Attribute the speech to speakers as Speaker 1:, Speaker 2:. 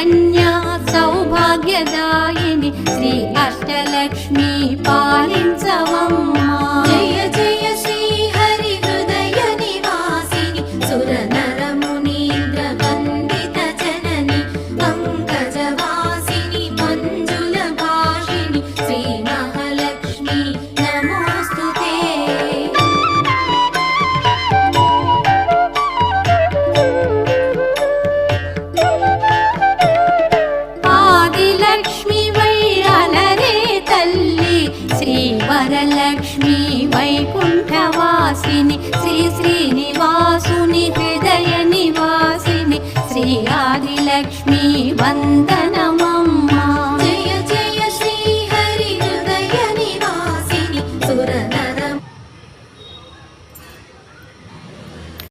Speaker 1: కన్యా సౌభాగ్యదాయిని శ్రీ అష్టలక్ష్మి పాలించవమ్మా.
Speaker 2: జయ జయ శ్రీ హరి హృదయ నివాసిని సుర నర మునీంద్ర వందిత జనని పంకజవాసిని మంజుల భాషిని శ్రీ మహాలక్ష్మి నమోస్తుతే.
Speaker 1: ఆదిలక్ష్మి వై అలరే తల్లి శ్రీ వరలక్ష్మి వైకుంఠవాసిని శ్రీ శ్రీనివాసుని హృదయ నివాసిని శ్రీ ఆదిలక్ష్మి వందనం.